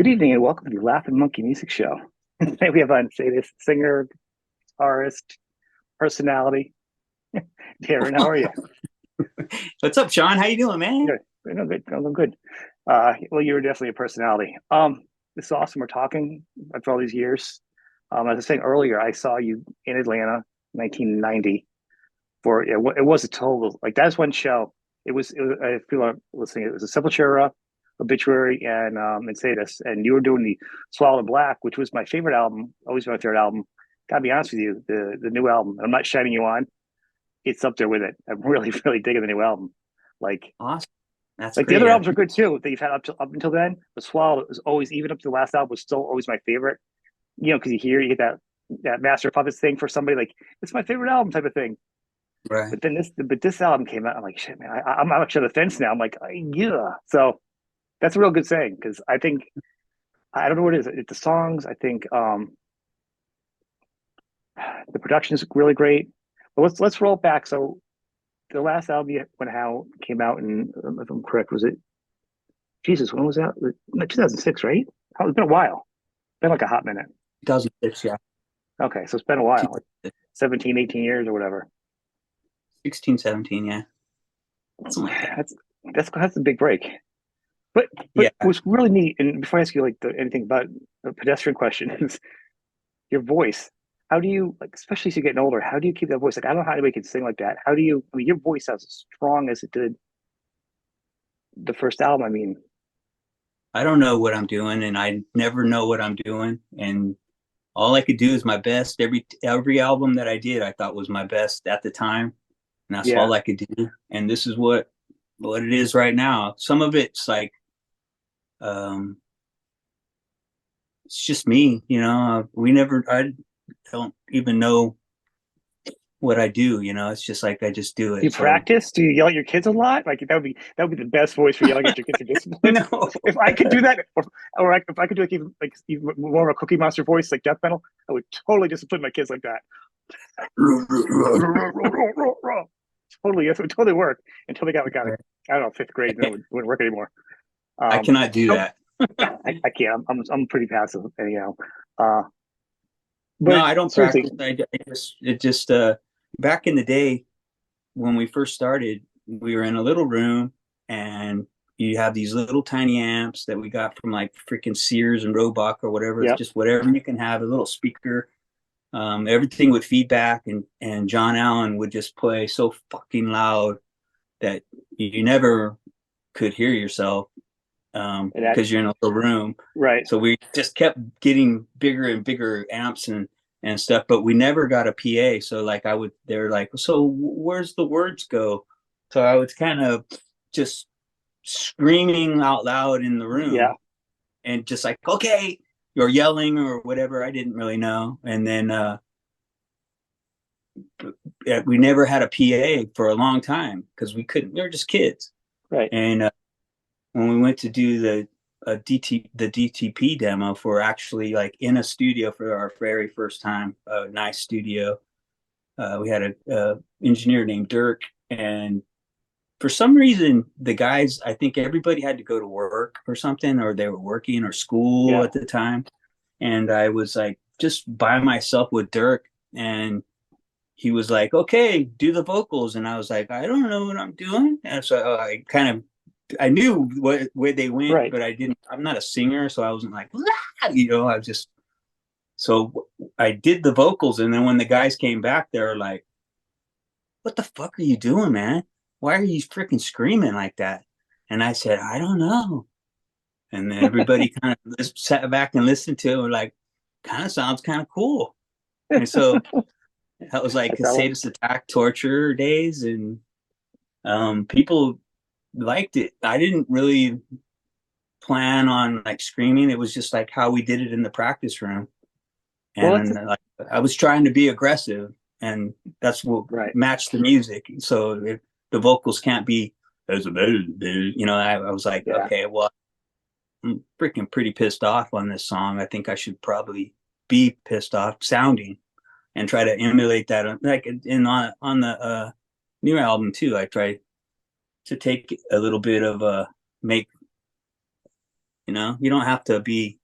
Good evening and welcome to the Laughing Monkey Music Show. Today we have on SADUS singer, guitarist, personality, Darren. How are you? What's up, Sean? How you doing, man? Good. No, good. I'm good. Well, you're definitely a personality. This is awesome. We're talking after all these years. As I was saying earlier, I saw you in Atlanta, 1990. It was a total that's one show. It was I feel like listening. It was a Sepultura, Obituary, and Sadus, and you were doing the Swallowed in Black, which was my favorite album. Always my favorite album. Gotta be honest with you, the new album. I'm not shining you on. It's up there with it. I'm really really digging the new album. Like Awesome. That's the great. other albums are good too that you've had up until then. The Swallowed was always, even up to the last album, was still always my favorite. Because you get that Master of Puppets thing for somebody, like it's my favorite album type of thing. Right. But this album came out. I'm like, shit, man. I'm actually on the fence now. I'm like, yeah. So that's a real good saying, because I think, I don't know what it is. It's the songs. I think the production is really great. But let's roll back. So the last album came out, and if I'm correct, was it Jesus? When was that? 2006, right? It's been a while. It's been like a hot minute. 2006, yeah. Okay, so it's been a while, like 17, 18 years or whatever. 16, 17, yeah. Something like that. That's a big break. But Yeah. it was really neat. And before I ask you anything about the pedestrian questions, your voice. How do you, like, especially as you're getting older, how do you keep that voice? Like, I don't know how anybody can sing like that. How do you? I mean, your voice sounds as strong as it did the first album. I mean, I don't know what I'm doing, and I never know what I'm doing. And all I could do is my best. Every album that I did, I thought was my best at the time. And that's yeah, all I could do. And this is what it is right now. Some of it's like, it's just me, I don't even know what I do, it's just like I just do do it. you practice? Do you yell at your kids a lot? Like that would be the best voice for yelling at your kids for discipline. No. If I could do that, if I could do even more of a Cookie Monster voice, like death metal, I would totally discipline my kids like that. Totally, it would totally work until they got like, I don't know, fifth grade, and then it wouldn't work anymore. I cannot do that. I can't. I'm pretty passive anyhow. No, But I don't seriously, practice. It just back in the day when we first started, we were in a little room, and you have these little tiny amps that we got from like freaking Sears and Roebuck or whatever. It's yeah, just whatever you can have, a little speaker. Everything would feedback, and John Allen would just play so fucking loud that you never could hear yourself because you're in a little room. right. So we just kept getting bigger and bigger amps and stuff, but we never got a PA. So like they're like, so where's the words go? So I was kind of just screaming out loud in the room, Yeah, and just like, okay, or yelling or whatever. I didn't really know. And then we never had a PA for a long time because we were just kids. right. And when we went to do the DTP demo for actually like in a studio for our very first time, a nice studio, we had a engineer named Dirk, and for some reason the guys, I think everybody had to go to work or something, or they were working or school Yeah, at the time, and I was like just by myself with Dirk, and he was like, okay, do the vocals. And I was like, I don't know what I'm doing. And so I knew where they went, right. but I'm not a singer. So I wasn't like, I was just, so I did the vocals. And then when the guys came back, they were like, what the fuck are you doing, man? Why are you freaking screaming like that? And I said, I don't know. And then everybody kind of sat back and listened to it, and like, kind of sounds kind of cool. And so that was like Sadus Attack Torture days, and people liked it. I didn't really plan on like screaming. It was just like how we did it in the practice room, and like, I was trying to be aggressive, and that's what matched the music. So if the vocals can't be, I was like, okay, well, I'm freaking pretty pissed off on this song. I think I should probably be pissed off sounding, and try to emulate that on the new album too. I try to take a little bit of make You know, you don't have to be,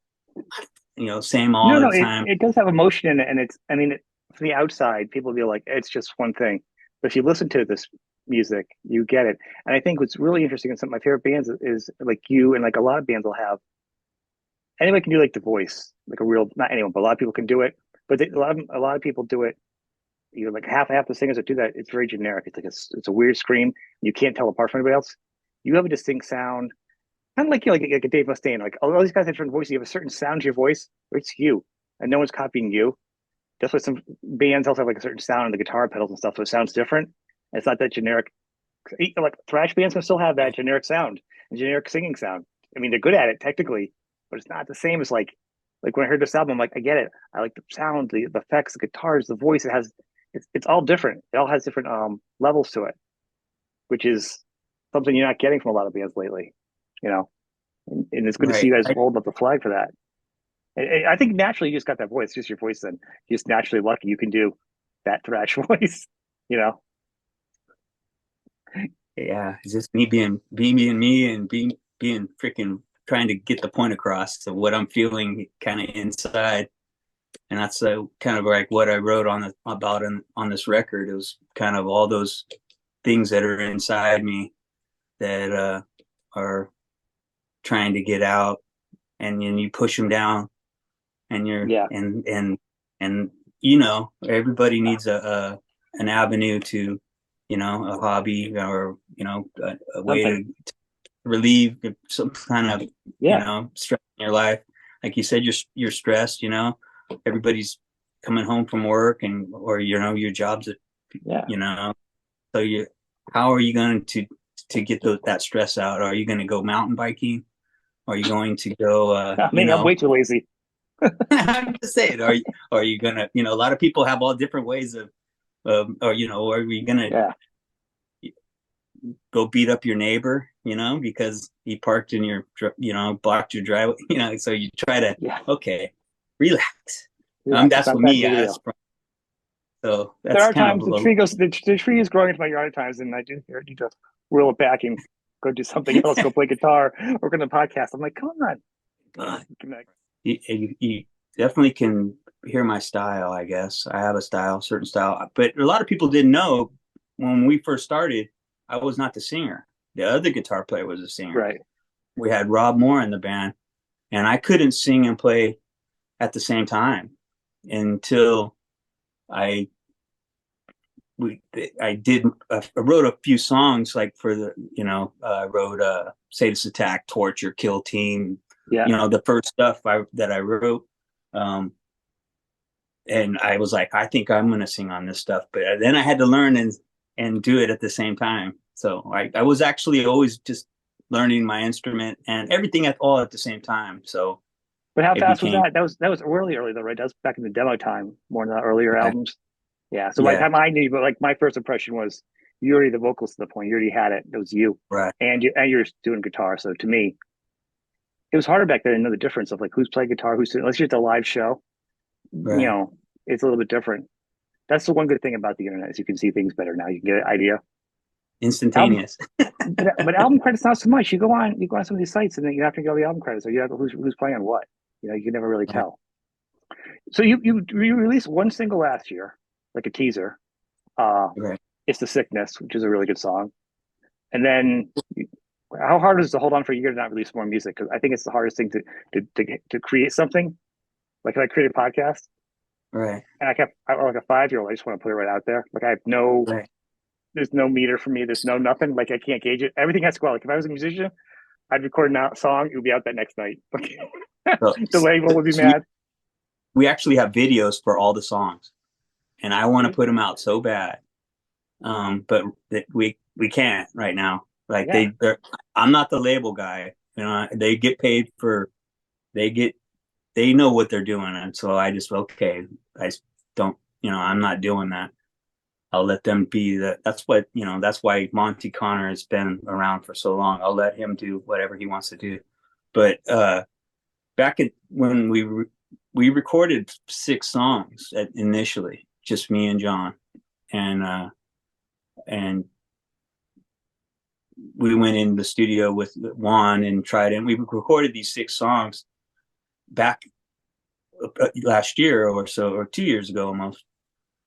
same No, all no, the it, time. it does have emotion in it, and it's, I mean, from the outside, people feel like it's just one thing. But if you listen to this music, you get it. And I think what's really interesting in some of my favorite bands is like you and like a lot of bands will have anybody can do like the voice, like a real, not anyone, but a lot of people can do it. But a lot of people do it. You know, like half the singers that do that, it's very generic. It's like it's a weird scream. You can't tell apart from anybody else. You have a distinct sound, kind of like you like a Dave Mustaine. Like all these guys have different voices. You have a certain sound to your voice, or it's you, and no one's copying you. That's why some bands also have like a certain sound in the guitar pedals and stuff, so it sounds different. It's not that generic. Like thrash bands can still have that generic sound and generic singing sound. I mean, they're good at it technically, but it's not the same as like when I heard this album, I'm like, I get it. I like the sound, the effects, the guitars, the voice. It's all different. It all has different levels to it, which is something you're not getting from a lot of bands lately. You know, and it's good to see Right. you guys hold up the flag for that. And I think naturally you just got that voice, just your voice. Then you're just naturally lucky you can do that thrash voice. You know, Yeah. It's just me being me and being freaking trying to get the point across to what I'm feeling kind of inside. And that's kind of like what I wrote on this record. It was kind of all those things that are inside me that are trying to get out, and then you push them down, and you're yeah, and everybody needs an avenue to, a hobby, or a way something. to relieve some kind of Yeah, stress in your life. Like you said, you're stressed. Everybody's coming home from work, and or your job's at, yeah. so you how are you going to get that stress out? Are you going to go mountain biking? Are you going to go Me, I'm way too lazy. I'm just saying, are you gonna, a lot of people have all different ways of, or are we gonna Yeah, go beat up your neighbor, because he parked in your, blocked your driveway, so you try to, yeah, okay, relax. yeah. It's That's not what that me, big a deal. so There that's are kind of times the tree is growing into my yard at times, and I do need to reel it back and go do something else, go play guitar, work on the podcast. I'm like, come on. uh, you definitely can hear my style. I guess I have a style, certain style, but a lot of people didn't know when we first started, I was not the singer. The other guitar player was a singer. Right. We had Rob Moore in the band, and I couldn't sing and play at the same time until I we I did I wrote a few songs, like for the I wrote Sadus Attack, Torture, Kill Team, Yeah. the first stuff that I wrote. Um, and I was like, I think I'm gonna sing on this stuff, but then I had to learn and do it at the same time. So I was actually always just learning my instrument and everything all at the same time. So But how it fast was became, that? That was really early though, right? That was back in the demo time, more than the earlier yeah, albums. Yeah. So by the yeah, time I knew, but like my first impression was you already the vocalist to the point. You already had it. It was you. right, And you're doing guitar. So to me, it was harder back then to know the difference of like who's playing guitar, who's unless you're at the live show, right, it's a little bit different. That's the one good thing about the internet is you can see things better now. You can get an idea. Album, instantaneous. but album credits not so much. You go on some of these sites and then you have to go the album credits, or you have who's playing on what. You can never really Right. tell. So you released one single last year, like a teaser. Uh, Right. it's "The Sickness," which is a really good song. And then, how hard is it to hold on for a year to not release more music? Because I think it's the hardest thing to create something. Like if I create a podcast Right. and I like a 5 year old, I just want to put it right out there. Like I have no, Right. there's no meter for me. There's no nothing. Like I can't gauge it. Everything has to go out. Like if I was a musician, I'd record a song. It would be out that next night. So, The label would be so we, mad. we actually have videos for all the songs, and I want to put them out so bad. But we can't right now. Like Yeah. I'm not the label guy. They get paid for, they get, they know what they're doing. And so I just, okay, I just don't, I'm not doing that. I'll let them be that's why Monty Connor has been around for so long. I'll let him do whatever he wants to do. But, back when we recorded 6 songs initially, just me and John, and we went in the studio with Juan and tried, and we recorded these 6 songs back last year or so, or 2 years ago almost.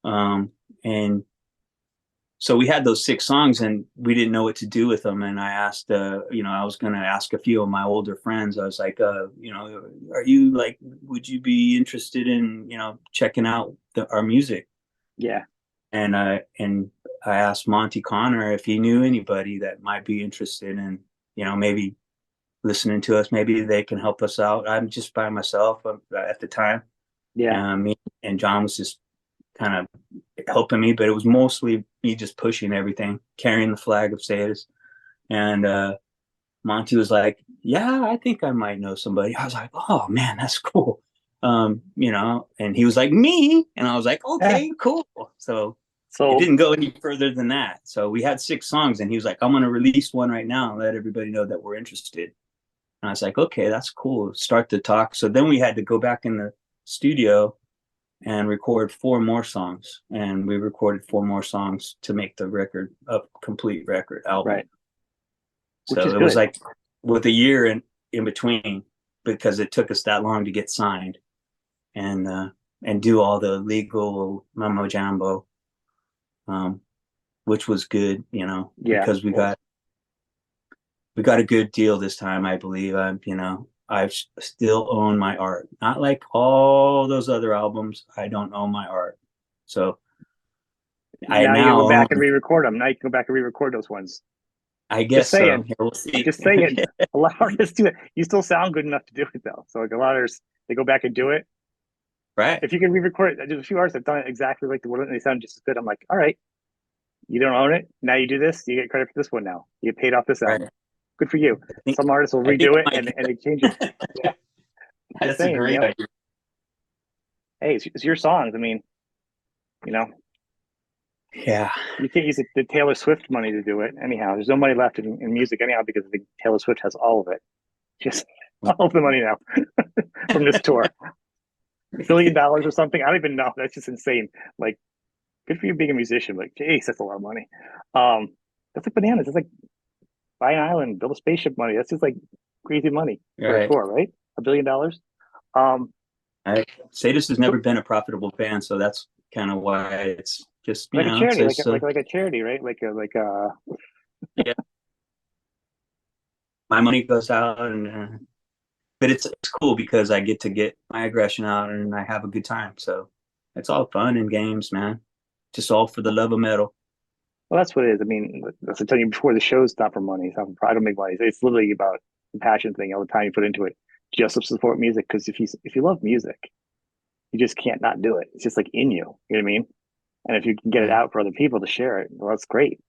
And so we had those 6 songs and we didn't know what to do with them. And I asked, I was going to ask a few of my older friends. I was like, are you like, would you be interested in, checking out our music? Yeah. And I asked Monty Connor if he knew anybody that might be interested in, maybe listening to us. Maybe they can help us out. I'm just by myself at the time. Yeah. Me and John was just kind of helping me, but it was mostly me just pushing everything, carrying the flag of SADUS. And Monty was like, yeah, I think I might know somebody. I was like, oh man, that's cool. And he was like, me. And I was like, okay, cool. So it didn't go any further than that. So we had 6 songs and he was like, I'm going to release one right now and let everybody know that we're interested. And I was like, okay, that's cool. Start the talk. So then we had to go back in the studio and record 4 more songs. And we recorded 4 more songs to make the record a complete record album. Right. So it was like with a year in between, because it took us that long to get signed and do all the legal mumbo jumbo, which was good, because we got a good deal this time, I believe. I still own my art. Not like all those other albums. I don't own my art. So now you go back and re-record them. Now you can go back and re-record those ones. I guess so. Yeah, we'll see. Just saying. A lot of artists do it. You still sound good enough to do it though. So like a lot of artists, they go back and do it. Right. If you can re-record it, there's a few artists that have done it exactly like the one, and they sound just as good. I'm like, all right, you don't own it. Now you do this. You get credit for this one now. You get paid off this album. Right. Good for you. Some artists will redo it and they change it. Yeah. That's a great idea. Hey, it's your songs. I mean, Yeah. You can't use the Taylor Swift money to do it. Anyhow, there's no money left in music anyhow because I think Taylor Swift has all of it. Just all of the money now from this tour. $1 billion or something. I don't even know. That's just insane. Like, good for you being a musician. Like, geez, that's a lot of money. That's like bananas. That's like buy an island, build a spaceship money. That's just like crazy money for a tour, right? $1 billion. SADUS has never been a profitable band, so that's kind of why it's just like a charity, like a charity, right? Like a yeah. My money goes out, but it's cool because I get to get my aggression out and I have a good time. So it's all fun and games, man. Just all for the love of metal. Well, that's what it is. I mean, as I tell you before, the show's not for money. It's not for, I don't make money. It's literally about the passion thing, all the time you put into it, just to support music. Because if you love music, you just can't not do it. It's just like in you. You know what I mean? And if you can get it out for other people to share it, well, that's great.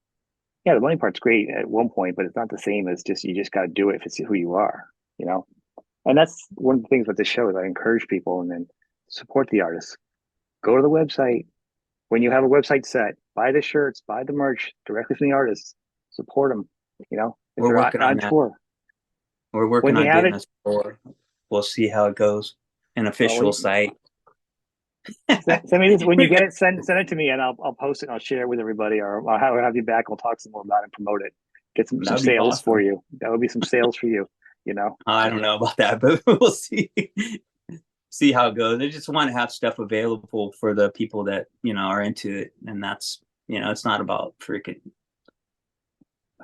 Yeah, the money part's great at one point, but it's not the same as you just got to do it if it's who you are, And that's one of the things with the show is I encourage people and then support the artists. Go to the website. When you have a website set, buy the shirts, buy the merch directly from the artists, support them, if We're working on tour. We're working on getting a store. We'll see how it goes. An official site. Send me this when you get it. Send it to me, and I'll post it. And I'll share it with everybody, or I'll have you back. We'll talk some more about it and promote it. Get some sales for you. That would be some sales for you. I don't know about that, but we'll see. See how it goes. I just want to have stuff available for the people that are into it, and that's it's not about freaking.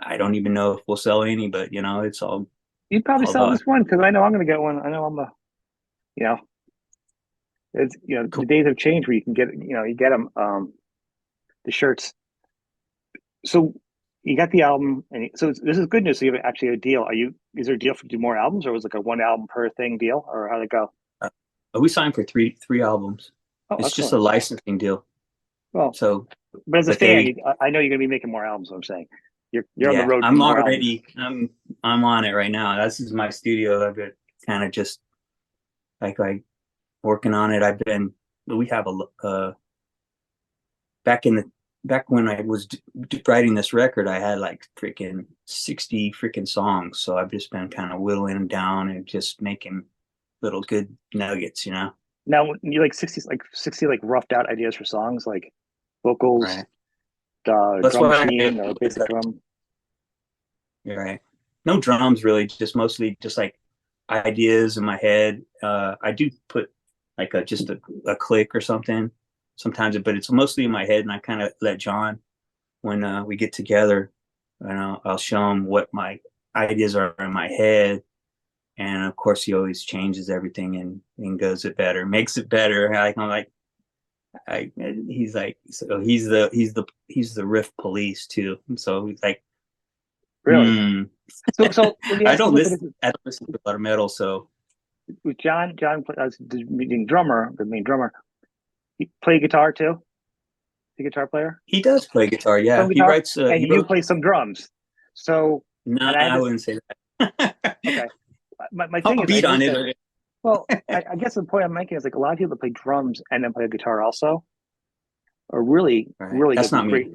I don't even know if we'll sell any, but it's all. You'd probably sell this one because I know I'm going to get one. I know I'm it's cool. The days have changed where you can get you get them the shirts. So you got the album, and so this is good news. So you have actually a deal. Is there a deal for do more albums, or was it like a 1 album per thing deal, or how'd it go? We signed for three albums. Oh, it's just a licensing deal. Well, but as a fan, I know you're going to be making more albums. What I'm saying, you're on the road. I'm already. I'm on it right now. This is my studio. I've been kind of just like working on it. We have back when I was writing this record, I had like freaking 60 freaking songs. So I've just been kind of whittling them down and just making little good nuggets, Now you like 60 like roughed out ideas for songs, like vocals, right. That's drum machine, or basic drum. You're right. No drums really, just mostly just like ideas in my head. I do put like just a click or something sometimes, but it's mostly in my head, and I kind of let John when we get together, and I'll show him what my ideas are in my head, and of course he always changes everything and goes it better, makes it better. I'm like, he's like, so he's the riff police too. So he's like, Really? hmm. So let me I ask you don't a little listen. bit. I don't listen to a lot of metal, so With John, the main drummer, he play guitar too. The guitar player, he does play guitar. Yeah, some he guitar, writes. and He you wrote. play some drums. So, No, and I had I this. wouldn't say that. Okay, my I'll thing is, I beat on noticed that. it. Well, I guess the point I'm making is like a lot of people that play drums and then play guitar also are really, Right, really that's get not me.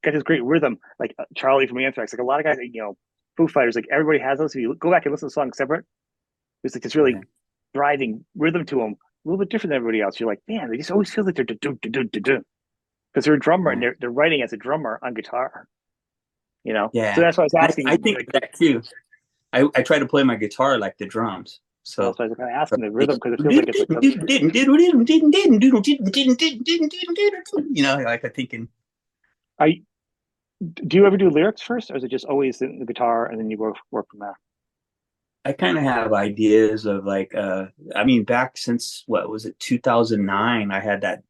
this great rhythm. Like Charlie from Anthrax, like a lot of guys, Foo Fighters, like everybody has those. If you go back and listen to the song separate, there's like this really Right. driving rhythm to them, a little bit different than everybody else. You're like, man, they just always feel like they're do do do do do do because they're a drummer and Right. they're writing as a drummer on guitar. So Yeah, that's why I was asking I you. think Like, that too. I try to play my guitar like the drums. that's So why I was kind of so, asking the you rhythm because it feels like it's like a. know, like I'm thinking. I do you ever do lyrics first, or is it just always the guitar and then you work from there? I kind of have ideas of like, I mean, back since what was it, 2009, I had that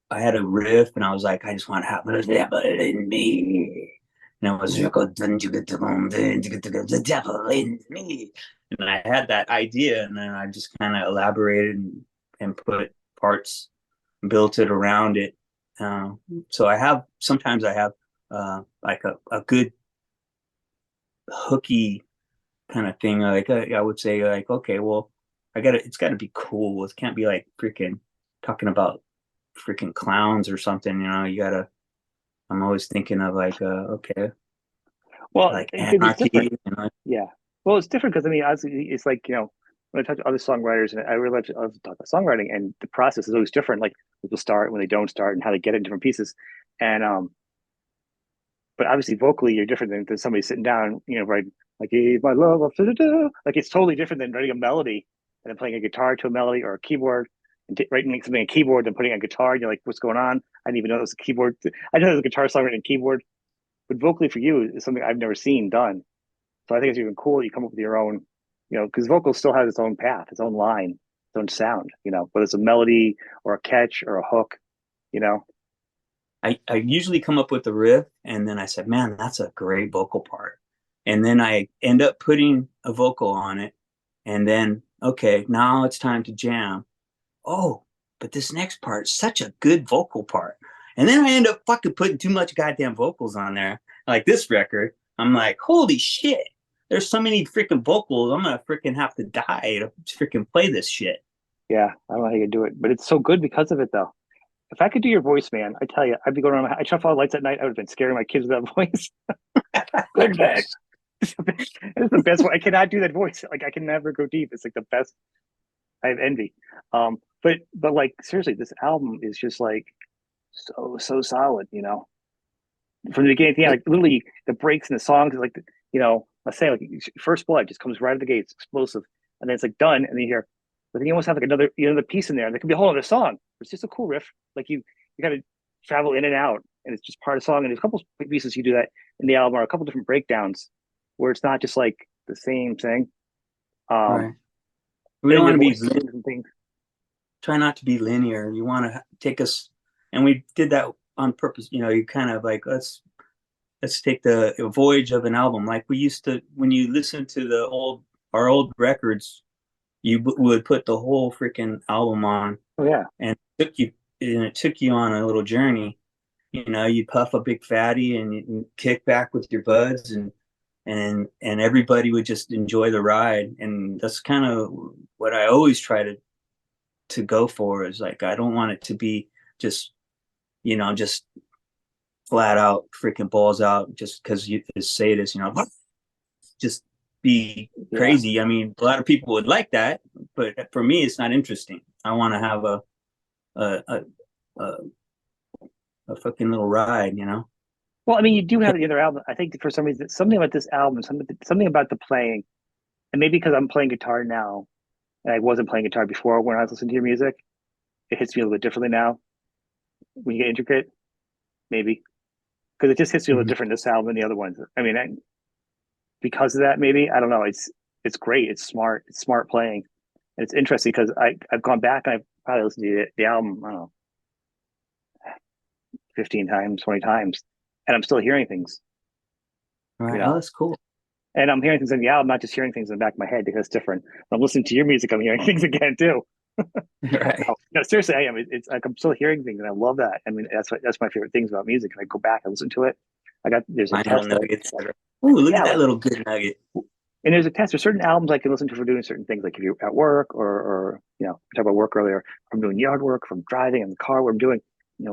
I had a riff, and I was like, I just want to have the devil in me. And I was like, oh, then you get the devil in me. And I had that idea, and then I just kind of elaborated and put parts, built it around it. Uh, so sometimes I have like a good hooky kind of thing. Like I would say, like, okay, well, it's got to be cool. It can't be like freaking talking about freaking clowns or something. You gotta. I'm always thinking of like, okay, Well, like because it's anarchy. different. Yeah. Well, it's different because I mean, honestly, it's like when I talk to other songwriters, and I realize I was talking about songwriting, and the process is always different. Like people start when they don't start, and how they get it in different pieces. And but obviously vocally, you're different than somebody sitting down, right? Like my love, like it's totally different than writing a melody and then playing a guitar to a melody or a keyboard and writing something on a keyboard and putting on a guitar. And you're like, what's going on? I didn't even know it was a keyboard. I know there's a guitar song written in keyboard, but vocally for you is something I've never seen done. So I think it's even cool. You come up with your own, because vocal still has its own path, its own line, its own sound. Whether it's a melody or a catch or a hook. You know, I usually come up with the riff, and then I said, man, that's a great vocal part. And then I end up putting a vocal on it, and then okay, now it's time to jam. Oh, but this next part is such a good vocal part. And then I end up fucking putting too much goddamn vocals on there. Like this record, I'm like, holy shit, there's so many freaking vocals. I'm gonna freaking have to die to freaking play this shit. yeah, I don't know how you do it, but it's so good because of it, though. If I could do your voice, man, I tell you, I'd be going around. I shut off all the lights at night. I would have been scaring my kids with that voice. Good man. It's the best one. I cannot do that voice. Like I can never go deep. It's like the best. I have envy. But like seriously, this album is just like so solid. From the beginning to the end, like literally the breaks in the songs is like let's say like First Blood just comes right out of the gates, explosive, and then it's like done, and then you hear, but then you almost have like another piece in there. There could be a whole other song. It's just a cool riff. Like you got to travel in and out, and it's just part of the song. And there's a couple pieces you do that in the album, or a couple different breakdowns where it's not just like the same thing. Um, Right. We don't and want your to be voice is doing different things. try not to be linear. You want to take us, and we did that on purpose. You kind of like let's take the voyage of an album. Like we used to when you listen to our old records, you would put the whole freaking album on, Oh yeah, and it took you on a little journey. You puff a big fatty and you kick back with your buds, and everybody would just enjoy the ride. And that's kind of what I always try to go for, is like I don't want it to be just just flat out freaking balls out just because you say this, just be yeah. crazy. I mean, a lot of people would like that, but for me, it's not interesting. I want to have a a, a fucking little ride. Well, I mean, you do have the other album. I think for some reason, something about this album, something about the playing, and maybe because I'm playing guitar now, and I wasn't playing guitar before when I was listening to your music, it hits me a little bit differently now when you get intricate, maybe because it just hits me a little Mhm. different this album than the other ones. I mean, because of that, maybe I don't know. It's great. It's smart playing, and it's interesting because I've gone back and I've probably listened to the album. I don't know, 15 times, 20 times, and I'm still hearing things. All You right. Oh, know, that's cool. and I'm hearing things in the album, not just hearing things in the back of my head because it's different. When I'm listening to your music, I'm hearing things again too. Right. No, no, seriously, I am. It's like I'm still hearing things, and I love that. I mean, that's my favorite things about music. And I go back and listen to it. There's a Find little test that nuggets that are. Ooh, look at yeah, that like, little good nugget. and there's a test. There's certain albums I can listen to for doing certain things, like if you're at work or we talked about work earlier. If I'm doing yard work, if I'm driving in the car, what I'm doing,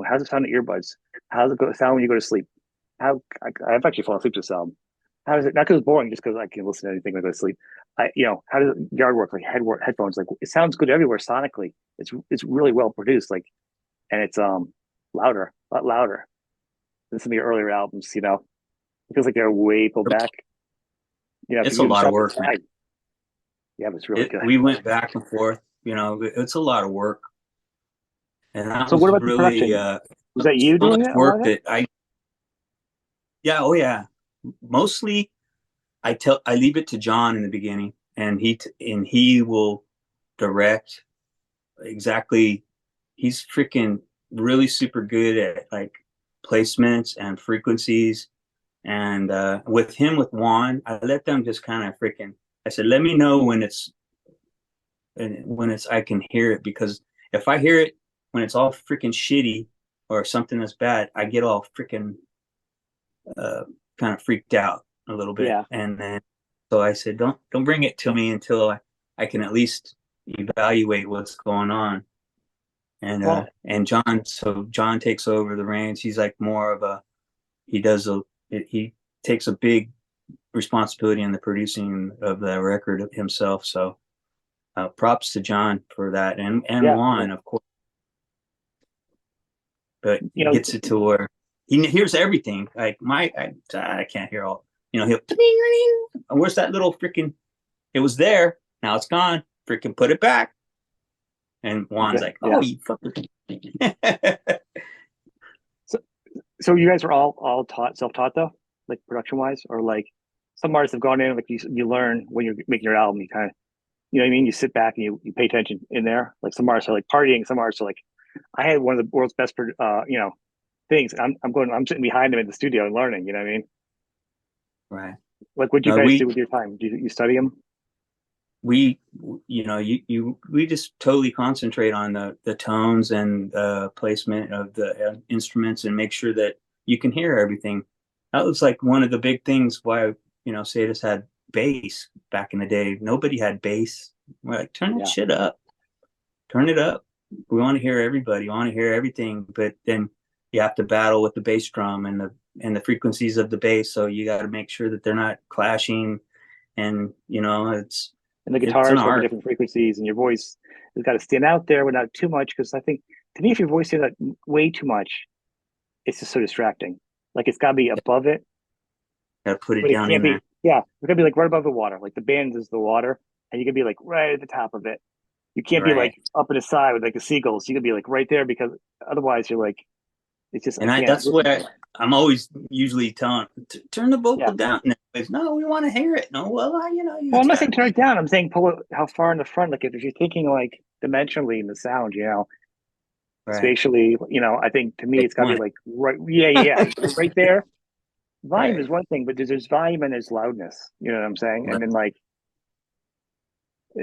how's it sound at earbuds? How's it sound when you go to sleep? I've actually fallen asleep to this album. How does it? Not because it's boring, just because I can listen to anything when I go to sleep. How does yard work like headphones? Like it sounds good everywhere sonically. It's really well produced. Like and it's louder, a lot louder than some of your earlier albums. It feels like they're way pulled back. Because It's a you lot of shot the work, man. tag. Yeah, but it's really good. We went back and forth. It's a lot of work, and that So what was about the really production? Was that you so doing much it? A lot work of it? that I. Yeah. Oh yeah. Mostly, I leave it to John in the beginning, and he will direct exactly. He's freaking really super good at like placements and frequencies. And with Juan, I let them just kind of freaking. I said, let me know when it's I can hear it, because if I hear it when it's all freaking shitty or something that's bad, I get all freaking uh, kind of freaked out a little bit. Yeah. And then so I said, don't bring it to me until I can at least evaluate what's going on. And John takes over the reins. He's like more of a he takes a big responsibility in the producing of the record himself. So props to John for that, and Yeah. Juan, of course. But You he know, gets it to where he hears everything. Like I can't hear all. He'll where's that little freaking? It was there. Now it's gone. Freaking put it back. And Juan's okay. like, oh, Yeah. you fucker. So, so you guys are all self-taught though, like production wise, or like some artists have gone in, like you learn when you're making your album, you kind of, you know what I mean? You sit back and you pay attention in there. Like some artists are like partying, some artists are like, I had one of the world's best, things. I'm sitting behind them in the studio and learning. You know what I mean? Right. Like, what do you No, guys do with your time? Do you study them? we we just totally concentrate on the tones and placement of the instruments and make sure that you can hear everything. That was like one of the big things why Sadus had bass back in the day. Nobody had bass. We're like, turn that Yeah, shit up, turn it up. We want to hear everybody, we want to hear everything, but then you have to battle with the bass drum and the frequencies of the bass, so you got to make sure that they're not clashing. And and the it's an guitars work at art. different frequencies, and your voice has got to stand out there without too much. Because I think to me, if your voice stands out way too much, it's just so distracting. Like it's got to be above it, Got to put it but it down can't in there. be. Yeah, it's got to be like right above the water. Like the band is the water, and you can be like right at the top of it. You can't be Right. like up at the side with like the seagulls. You can be like right there because otherwise you're like, it's just I And can't that's listen what to it. I'm always usually telling, turn the Yeah. vocal down. And no, we want to hear it. No, well, you Well, I'm just not got saying turn it down. I'm saying pull it how far in the front. Like if you're thinking like dimensionally in the sound, right. spatially, I think to me They it's got to be want like right. Yeah, yeah, yeah. Right there. Volume right. is one thing, but there's volume and there's loudness. You know what I'm saying? And then like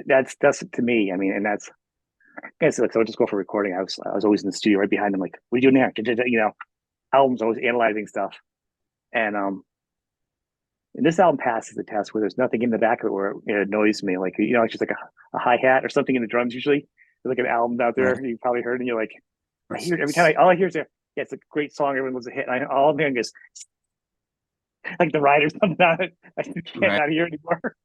that's to me. I mean, and that's I guess like so. I'll just go for recording. I was always in the studio right behind them. Like, what are you doing there? Albums. I was analyzing stuff, and and this album passes the test where there's nothing in the back of it where it annoys me. Like it's just like a hi hat or something in the drums. Usually, there's like an album out there Right. you probably heard, and you're like, I hear it every time. All I hear is there. Yeah, it's a great song. Everyone loves a hit. And all I'm hearing is like the writer's something on it. I can't Right. not hear anymore.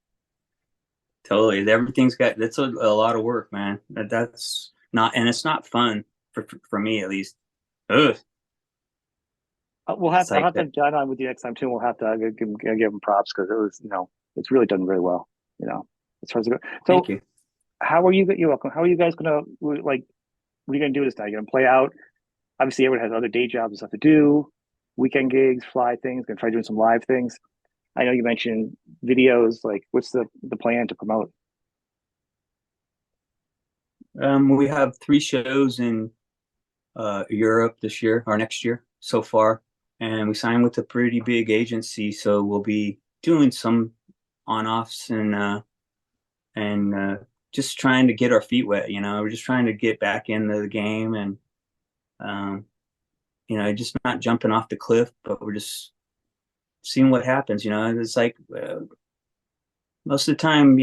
Totally. That's a lot of work, man. That's not, and it's not fun for me at least. Ugh. I'll Psyched have to that. have John on with you next time too. We'll have to give him props because it was, it's really done very well. As far as it goes. Thank So you. how are you? You're welcome. How are you guys gonna like? What are you gonna do this night? You're gonna play out. Obviously, everyone has other day jobs and stuff to do. Weekend gigs, fly things. Gonna try doing some live things. I know you mentioned videos. Like, what's the plan to promote? We have 3 shows in Europe this year or next year so far, and we signed with a pretty big agency, so we'll be doing some on-offs and just trying to get our feet wet. We're just trying to get back into the game and um, just not jumping off the cliff, but we're just seeing what happens. It's like most of the time,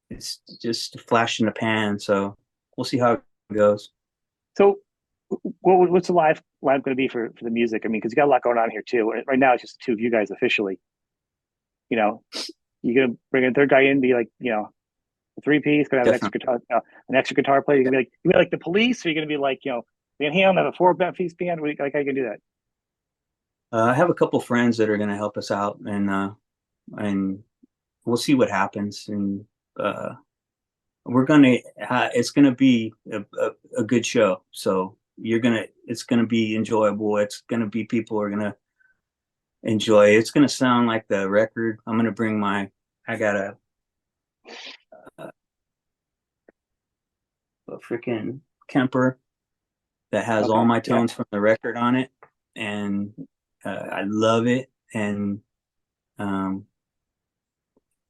it's just a flash in the pan. So we'll see how it goes. So, what's the live going to be for the music? I mean, because you got a lot going on here too. Right now, it's just the two of you guys officially. You know, you gonna bring a third guy in, be like, a three piece, gonna have Definitely. an extra guitar player. You're gonna be like, the Police, or you're gonna be like, Van Halen have a four piece band. Like, how you gonna do that? I have a couple friends that are going to help us out, and we'll see what happens. And uh, we're gonna it's gonna be a good show. So it's gonna be enjoyable. It's gonna be people are gonna enjoy it. It's gonna sound like the record. I'm gonna bring I got a freaking Kemper that has all Okay, my yeah, tones from the record on it, and I love it. And um,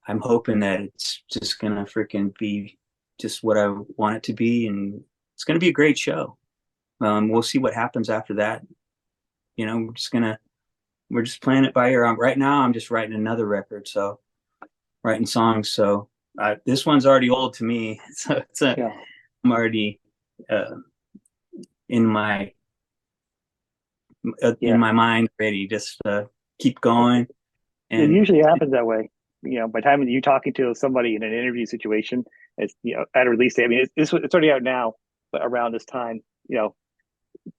I'm hoping that it's just gonna freaking be just what I want it to be, and it's gonna be a great show. We'll see what happens after that. We're just playing it by ear. Right now, I'm just writing another record, so writing songs. So this one's already old to me, so yeah. I'm already uh, in my in Yeah. my mind ready. Just keep going, It and usually happens that way. By the time you're talking to somebody in an interview situation, it's at a release date. I mean, it's already out now, but around this time,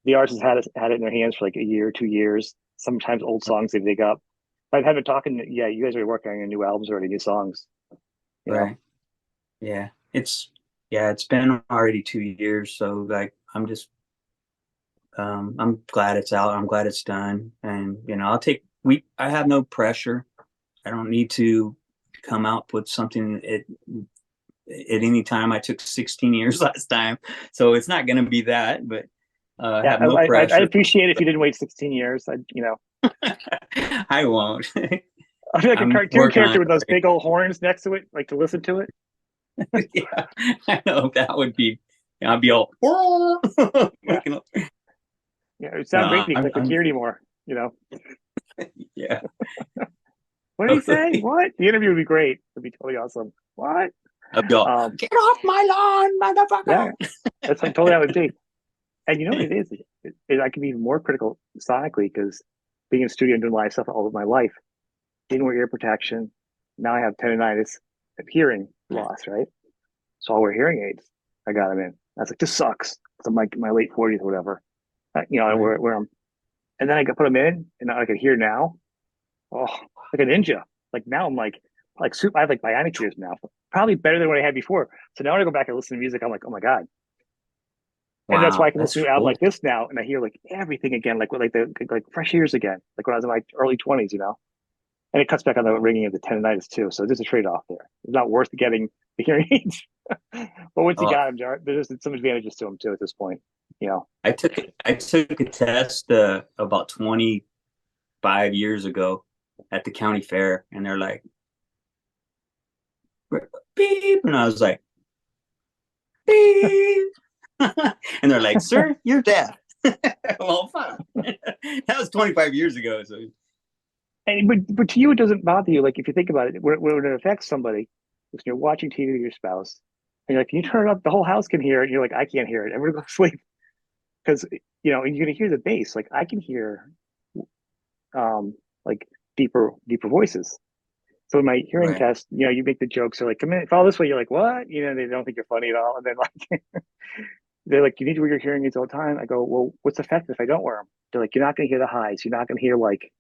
the artist has had it in their hands for like a year, 2 years. Sometimes old songs they dig up. I've had been talking. Yeah, you guys are working on your new albums already, new songs. You know, right, yeah, it's been already 2 years. So like, I'm glad it's out. I'm glad it's done, and I have no pressure. I don't need to come out with something at any time. I took 16 years last time, so it's not going to be that. But I yeah, have no I'd pressure. appreciate if you didn't wait 16 years. I won't. I feel like a I'm cartoon working on character it with those right big old horns next to it, like to listen to it. now. Yeah, I know that would be. I'd be all. Yeah, Waking up. yeah, it sounds great. No, You can't I'm. hear anymore. Yeah. What did he say? Totally. What? The interview would be great. It'd be totally awesome. What? I'd be all. Um, Get off my lawn, yeah, motherfucker. that's like totally how it would be. And you know what it is? I can be even more critical sonically because being in the studio and doing live stuff all of my life, didn't wear ear protection. Now I have tendonitis and hearing loss, right? So I'll wear hearing aids. I got them in. I was like, this sucks. I'm like my late 40s or whatever. I Right. wear them. And then I could put them in and I could hear now. Oh, like a ninja. Like now I'm like soup. I have like bionic ears now. Probably better than what I had before. So now when I go back and listen to music, I'm like, oh my God. And that's why I Wow, can listen that's to an album cool. like this now, and I hear like everything again, like fresh ears again, like when I was in my early 20s. And it cuts back on the ringing of the tendonitis too. So there's a trade off there. It's not worth getting the hearing aids, but once you Oh, got them, there's some advantages to them too at this point. You know, I took a test about 25 years ago at the county fair, and they're like, beep, and I was like, beep, and they're like, sir, you're deaf. Well, fine. That was 25 years ago. So and but to you it doesn't bother you. Like if you think about it, when it affects somebody, if you're watching TV with your spouse, and you're like, can you turn it up? The whole house can hear it. And you're like, I can't hear it. Everybody go to sleep because and you're gonna hear the bass. Like I can hear like deeper voices. So in my hearing right, test, you make the jokes. They're like, come in, follow this way. You're like, what? They don't think you're funny at all. And then like, they're like, you need to wear your hearing aids all the time. I go, well, what's the effect if I don't wear them? They're like, you're not going to hear the highs. You're not going to hear like,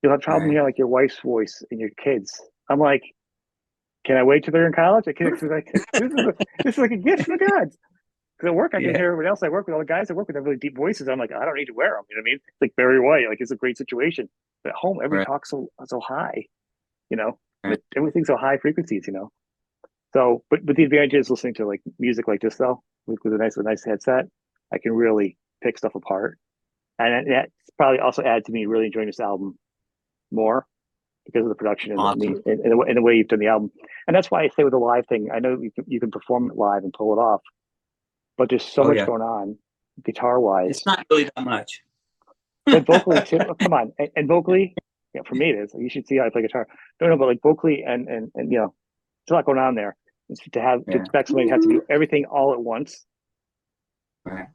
you'll have trouble Right. hearing like your wife's voice and your kids. I'm like, can I wait till they're in college? I can't. Like, this is like a gift from God. Because at work, I can Yeah. hear everyone else I work with, all the guys I work with have really deep voices. I'm like, I don't need to wear them. You know what I mean? It's like Barry White. Like, it's a great situation. But at home, everybody Right. talks so high, you know, Right. everything's so high frequencies, you know. So, but the advantage is listening to like music like this though, with a nice headset, I can really pick stuff apart, and that's probably also added to me really enjoying this album more because of the production and Awesome. the way you've done the album. And that's why I say with the live thing, I know you can perform it live and pull it off, but there's so Oh much yeah. going on guitar wise, It's not really that much. but vocally too. Oh, come on, and vocally, yeah, for me it is. You should see how I play guitar. No, but like vocally and you know, there's a lot going on there. It's to Yeah. expect somebody to have to do everything all at once, Right.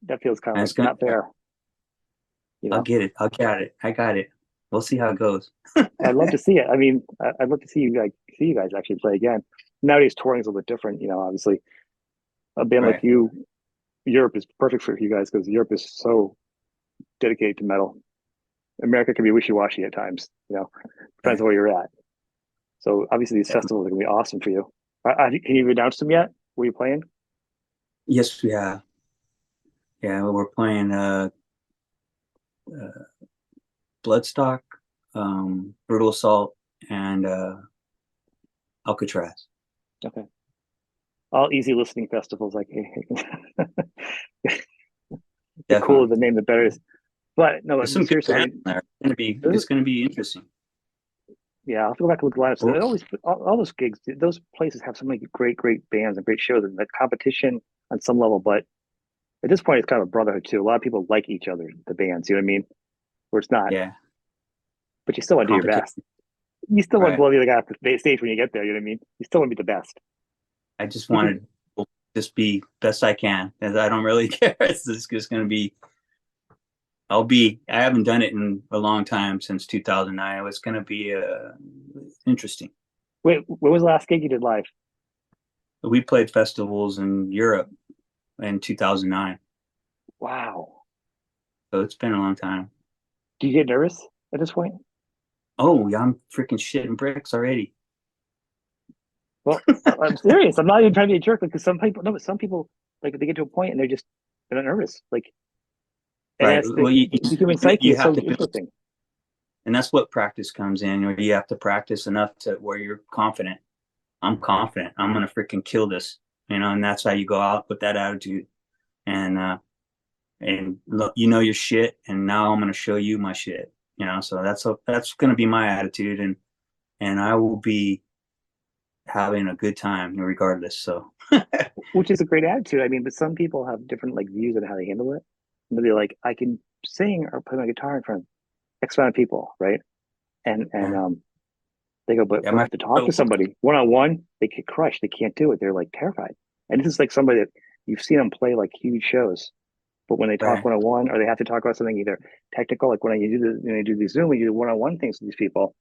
that feels kind of And like it's gonna. not fair, you I'll know. get it. I'll get it. I got it. We'll see how it goes. I'd love to see it. I mean, I'd love to see you guys actually play again. Nowadays, touring is a little bit different, you know. Obviously, a band like Right. you, Europe is perfect for you guys because Europe is so dedicated to metal. America can be wishy-washy at times, you know. Depends Right. on where you're at. So obviously, these Yeah. festivals are gonna be awesome for you. Can you announce them yet? Were you playing? Yes, we have. Yeah, we're playing uh Bloodstock, Brutal Assault, and Alcatraz. Okay, all easy listening festivals. Like the cooler Definitely. the name, the better. But no, There's some good seriously, I bands mean, there. It's gonna be interesting. yeah, I'll have to go back and look at the lineups. Well, They always all those gigs, those places have so many great bands and great shows and the competition on some level. But at this point, it's kind of a brotherhood too. A lot of people like each other, the bands. You know what I mean? Where it's not, yeah, but you still want to do your best. competition. You still want to Right. blow the other guy off the stage when you get there. You know what I mean? You still want to be the best. I just You can, wanted to just be best I can, as I don't really care. It's just gonna be. I haven't done it in a long time since 2009. It's gonna be interesting. wait, when was the last gig you did live? We played festivals in Europe in 2009, Wow. so it's been a long time. Do you get nervous at this point? Oh, yeah, I'm freaking shitting bricks already. Well, I'm serious. I'm not even trying to be a jerk because some people, no, but some people like they get to a point and they're not nervous. Like, and Right. that's Well, the human psyche you is have so to build, interesting. and that's what practice comes in, where you have to practice enough to where you're confident. I'm confident. I'm gonna freaking kill this, and that's how you go out with that attitude. And look, you know your shit, and now I'm gonna show you my shit. So that's gonna be my attitude, and I will be having a good time regardless. So Which is a great attitude. I mean, but some people have different like views on how they handle it. And they're like, I can sing or play my guitar in front of X amount of people, right? And yeah, they go, but yeah, when I my have to talk to somebody one on one, they get crushed. They can't do it. They're like terrified. And this is like somebody that you've seen them play like huge shows, but when they talk right. one on one or they have to talk about something either technical, like when you do these Zoom, when you do one on one things with these people,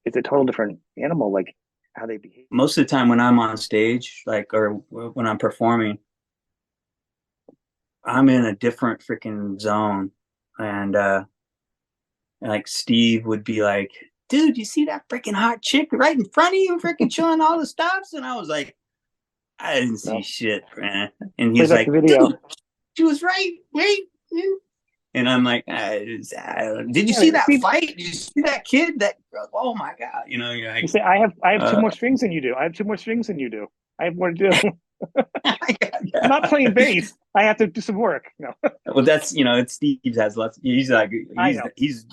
it's a total different animal, like how they behave. Most of the time when I'm on stage, like, or when I'm performing, I'm in a different freaking zone. And like Steve would be like, dude, you see that freaking hot chick right in front of you, freaking showing all the stops? And I was like, I didn't see No, shit, man. And play he's back the like, video. dude, she was right, right. And I'm like, did you see Yeah, that Steve, fight? Did you see that kid? Oh my God. You're you like, say I have two uh, more strings than you do. I have two more strings than you do. I have more to do. I'm not yeah. playing bass. I have to do some work. No, Well, it's Steve has lots. He's like, I know. He's a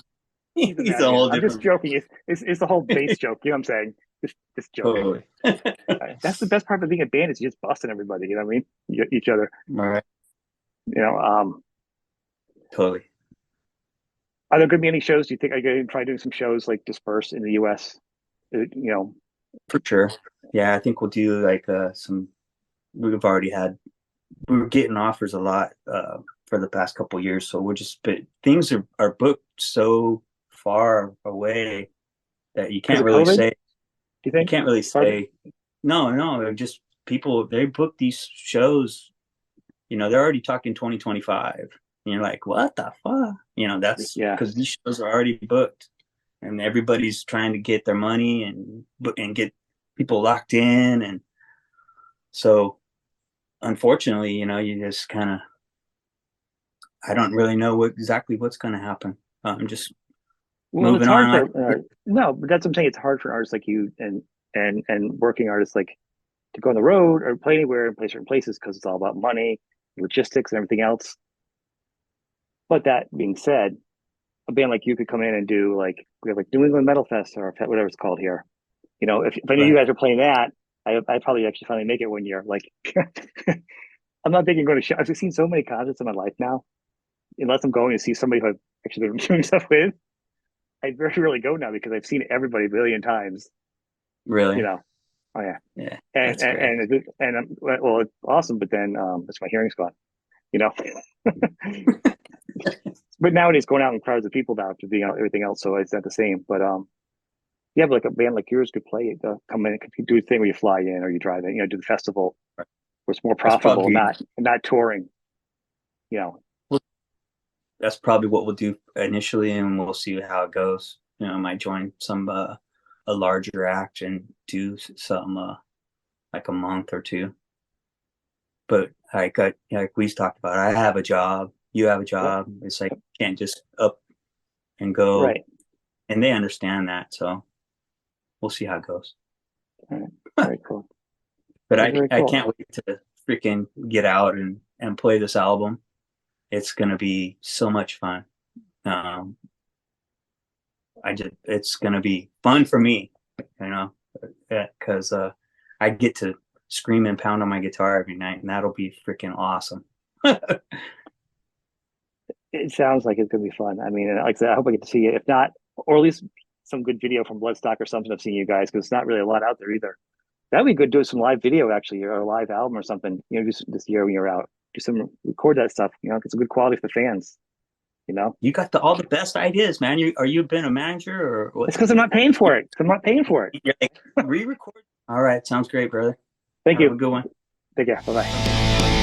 he's a madman. whole I'm just different. joking. It's the whole bass joke. You know what I'm saying? Just joking. Totally. That's the best part of being a band is you just busting everybody. You know what I mean? Each other. All right. You know. Totally. Are there going to be any shows? Do you think I going to try doing some shows like dispersed in the U.S.? You know. For sure. Yeah, I think we'll do like some. We've already had. We were getting offers a lot for the past couple of years, so but things are booked so far away that you Because can't of really COVID, say. do you You think? can't really Part of it? say. No, they're just people. They book these shows they're already talking 2025. And you're like, what the fuck? That's because these shows are already booked, and everybody's trying to get their money and get people locked in. And so, unfortunately, you just kind of, I don't really know exactly what's going to happen. I'm just moving on. No, but that's what I'm saying. It's hard for artists like you and working artists like to go on the road or play anywhere and play certain places because it's all about money, logistics, and everything else. But that being said, a band like you could come in and do like we have like New England Metal Fest or whatever it's called here. If I knew you guys are playing that, I'd probably actually finally make it one year. Like, I'm not thinking going to show. I've seen so many concerts in my life now. Unless I'm going to see somebody who I've actually been doing stuff with, I very rarely go now because I've seen everybody a billion times. Really? Oh yeah. Yeah. And well, it's awesome, but then that's my hearing's gone. But nowadays going out in crowds of people now to be everything else, so it's not the same. But yeah, but like a band like yours could play it, come in, could do a thing where you fly in or you drive in, do the festival where it's more profitable, not touring. That's probably what we'll do initially, and we'll see how it goes. I might join some a larger act and do some like a month or two. But like we talked about, I have a job, you have a job. Yep. It's like you can't just up and go, right? And they understand that, so we'll see how it goes. All right. Very cool. But I can't wait to freaking get out and play this album. It's gonna be so much fun. It's gonna be fun for me, because I get to scream and pound on my guitar every night, and that'll be freaking awesome. It sounds like it's gonna be fun. I mean, like I said, I hope I get to see it. If not, or at least some good video from Bloodstock or something of seeing you guys, because it's not really a lot out there either. That'd be good. Do some live video actually, or a live album or something. Just this year when you're out. Record that stuff, it's a good quality for the fans. You got all the best ideas, man. Are you been a manager or what? It's because I'm not paying for it. You're like, re-record. All right, sounds great, brother. Thank you. Have a good one. Take care. Bye-bye.